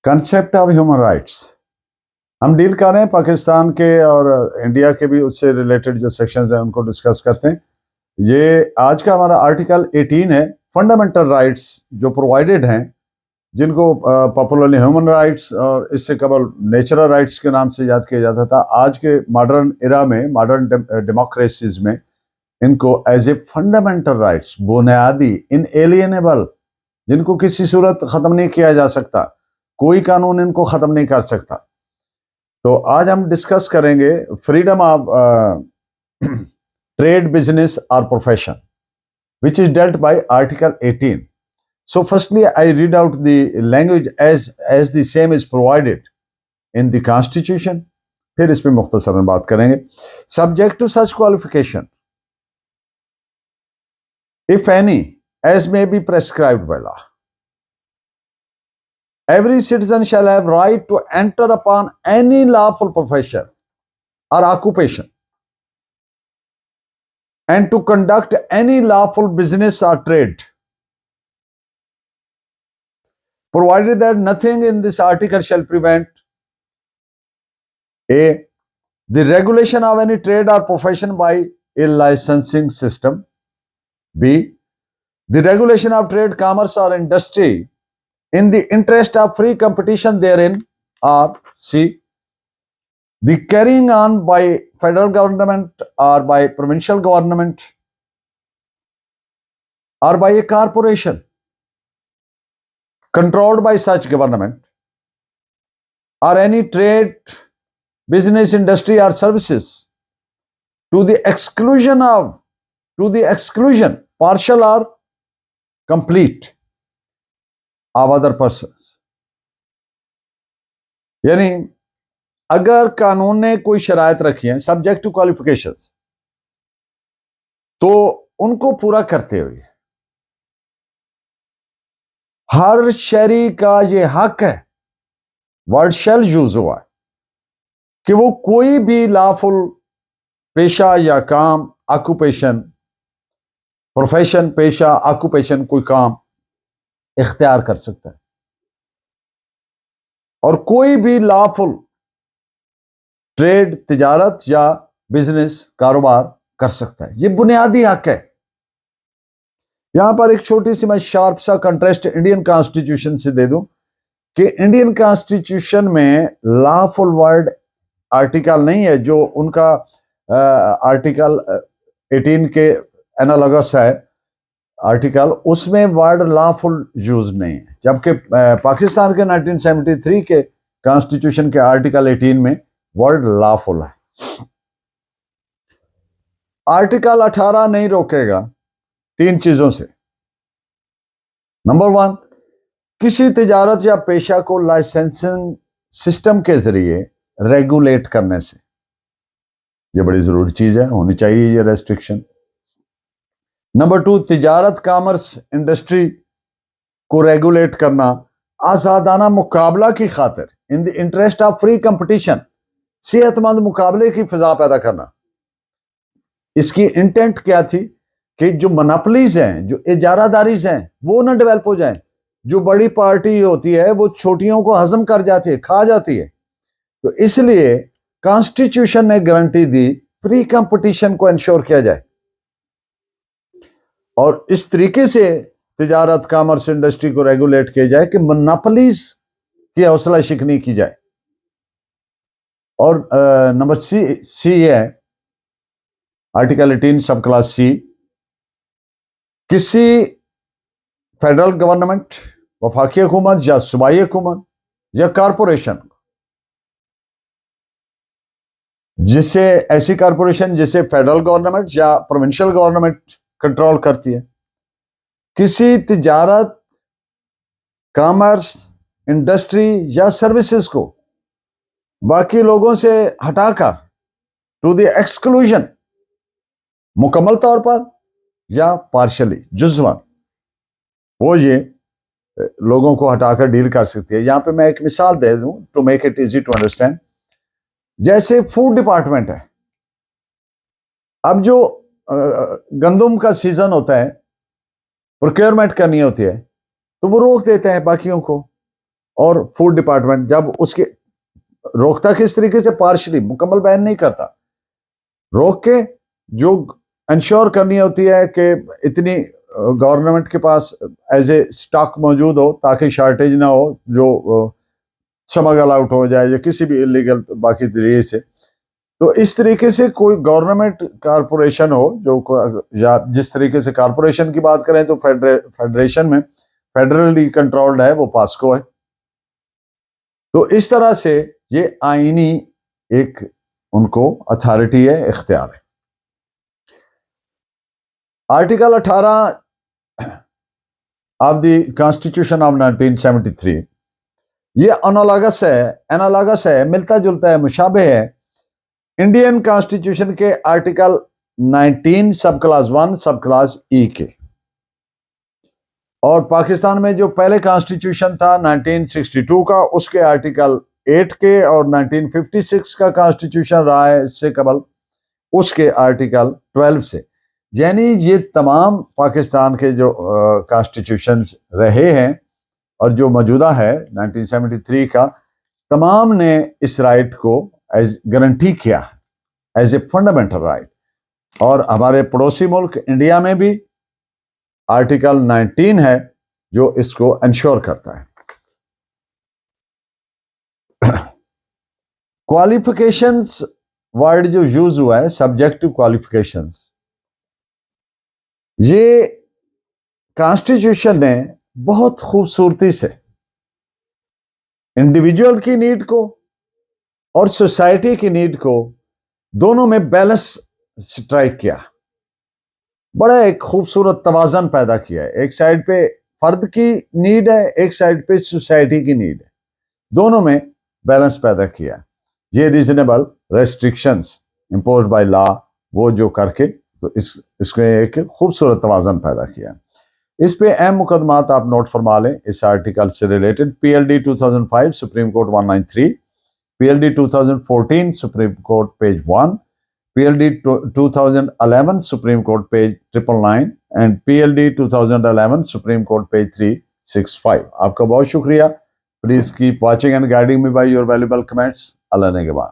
Concept of human rights हम deal कर रहे हैं, पाकिस्तान के और इंडिया के भी उससे रिलेटेड जो सेक्शंस हैं उनको डिस्कस करते हैं। ये आज का हमारा आर्टिकल 18 है, फंडामेंटल राइट्स जो प्रोवाइडेड हैं, जिनको पॉपुलरली ह्यूमन राइट्स और इससे कबल नेचुरल राइट्स के नाम से याद किया जाता था। आज के मॉडर्न एरा में, मॉडर्न डेमोक्रेसीज में इनको एज ए फंडामेंटल राइट्स, बुनियादी, इनएलियनेबल, जिनको किसी सूरत खत्म नहीं किया जा सकता, कोई कानून इनको खत्म नहीं कर सकता। तो आज हम डिस्कस करेंगे फ्रीडम ऑफ ट्रेड, बिजनेस और profession, which is dealt by Article 18. So firstly, I read out the language as the same is provided in the Constitution. फिर इस पे मुख्तसर में बात करेंगे. Subject to such qualification, if any, as may be prescribed by law, every citizen shall have right to enter upon any lawful profession or occupation and to conduct any lawful business or trade, provided that nothing in this article shall prevent a. the regulation of any trade or profession by a licensing system, b. the regulation of trade, commerce or industry in the interest of free competition therein, or c. the carrying on by federal government or by provincial government or by a corporation controlled by such government, or any trade, business, industry or services to the exclusion, partial or complete, of other persons. यानी अगर कानून ने कोई शरायत रखी है subject to qualifications, तो उनको पूरा करते हुए हर शहरी का ये हक है, वर्ड शैल यूज हुआ है, कि वो कोई भी लॉफुल पेशा या काम, ऑक्यूपेशन, प्रोफेशन, पेशा, ऑक्यूपेशन, कोई काम इख्तियार कर सकता है और कोई भी लॉफुल ट्रेड, तिजारत या बिजनेस, कारोबार कर सकता है। ये बुनियादी हक है। यहां पर एक छोटी सी मैं शार्प सा कंट्रास्ट इंडियन कॉन्स्टिट्यूशन से दे दूं कि इंडियन कॉन्स्टिट्यूशन में लॉफुल वर्ड आर्टिकल नहीं है, जो उनका आर्टिकल 18 के एनालॉगस है आर्टिकल, उसमें वर्ड लॉफुल यूज नहीं है, जबकि पाकिस्तान के 1973 के कॉन्स्टिट्यूशन के आर्टिकल 18 में वर्ड लॉफुल है। आर्टिकल 18 नहीं रोकेगा 3 चीजों से। नंबर 1, किसी तिजारत या पेशा को लाइसेंसिंग सिस्टम के जरिए रेगुलेट करने से। ये बड़ी जरूरी चीज है, होनी चाहिए ये रेस्ट्रिक्शन। नंबर 2, तिजारत, कॉमर्स, इंडस्ट्री को रेगुलेट करना आजादाना मुकाबला की खातिर, in the interest of free competition, सेहतमंद मुकाबले की फिजा पैदा करना। इसकी इंटेंट क्या थी कि जो मोनोपोलीज हैं, जो इजारादारीज हैं, वो ना डेवलप हो जाएं। जो बड़ी पार्टी होती है वो छोटियों को हजम कर जाती है, खा जाती है। तो इसलिए कॉन्स्टिट्यूशन ने गारंटी दी फ्री कंपटीशन को इंश्योर किया जाए और इस तरीके से तिजारत, कॉमर्स, इंडस्ट्री को रेगुलेट किया जाए कि मोनोपोलीज की हौसला शिकनी की जाए। और नंबर सी है आर्टिकल 18 सब क्लास सी, किसी फेडरल गवर्नमेंट, वफाकी हुकूमत या सूबाई हुकूमत या कारपोरेशन, जिसे ऐसी कारपोरेशन जिसे फेडरल गवर्नमेंट या प्रोविंशियल गवर्नमेंट कंट्रोल करती है, किसी तिजारत, कॉमर्स, इंडस्ट्री या सर्विसेज को बाकी लोगों से हटाकर टू द एक्सक्लूजन, मुकम्मल तौर पर या पार्शली, जुज़वन, वो ये लोगों को हटाकर डील कर सकती है। यहां पे मैं एक मिसाल दे दूं to make it easy to understand. जैसे फूड डिपार्टमेंट है, अब जो गंदम का सीजन होता है, प्रोक्योरमेंट करनी होती है, तो वो रोक देते हैं बाकियों को اور فوڈ ڈپارٹمنٹ جب اس کے روکتا کس طریقے سے, پارشلی, مکمل بین نہیں کرتا, روک کے جو انشور کرنی ہوتی ہے کہ اتنی گورنمنٹ کے پاس ایز اے سٹاک موجود ہو تاکہ شارٹیج نہ ہو, جو سمگل آؤٹ ہو جائے یا کسی بھی انلیگل باقی طریقے سے. تو اس طریقے سے کوئی گورنمنٹ کارپوریشن ہو جو, یا جس طریقے سے کارپوریشن کی بات کریں تو فیڈریشن میں فیڈرلی کنٹرولڈ ہے, وہ پاسکو ہے. تو اس طرح سے یہ آئینی ایک ان کو اتھارٹی ہے, اختیار ہے. Article 18 of the constitution of 1973 یہ انالوگس ہے, ملتا جلتا ہے, مشابہ ہے انڈین کانسٹیٹیوشن کے article 19 sub class 1 sub class E کے. اور پاکستان میں جو پہلے کانسٹیٹیوشن تھا 1962 کا, اس کے آرٹیکل 8 کے, اور 1956 کا کانسٹیٹیوشن رہا ہے اس سے قبل, اس کے آرٹیکل 12 سے. یعنی یہ تمام پاکستان کے جو کانسٹیٹیوشنز رہے ہیں اور جو موجودہ ہے 1973 کا, تمام نے اس رائٹ کو ایز گارنٹی کیا ایز اے فنڈامنٹل رائٹ. اور ہمارے پڑوسی ملک انڈیا میں بھی آرٹیکل 19 ہے جو اس کو انشور کرتا ہے. کوالیفیکیشنز ورڈ جو یوز ہوا ہے, سبجیکٹو کوالیفیکیشنز, یہ کانسٹیٹیوشن نے بہت خوبصورتی سے انڈیویجول کی نیڈ کو اور سوسائٹی کی نیڈ کو دونوں میں بیلنس سٹرائک کیا, بڑا ایک خوبصورت توازن پیدا کیا ہے. ایک سائڈ پہ فرد کی نیڈ ہے, ایک سائڈ پہ سوسائٹی کی نیڈ ہے, دونوں میں بیلنس پیدا کیا. یہ reasonable restrictions imposed by law وہ جو کر کے تو اس میں ایک خوبصورت توازن پیدا کیا. اس پہ اہم مقدمات آپ نوٹ فرما لیں اس آرٹیکل سے related. P L D 2005 Supreme Court 193, P L D 2014 Supreme Court page 1, P L D 2011 Supreme Court page 999 and P L D 2011 Supreme Court page 365. آپ کا بہت شکریہ. Please keep watching and guiding me by your valuable comments. اللہ نگہبان.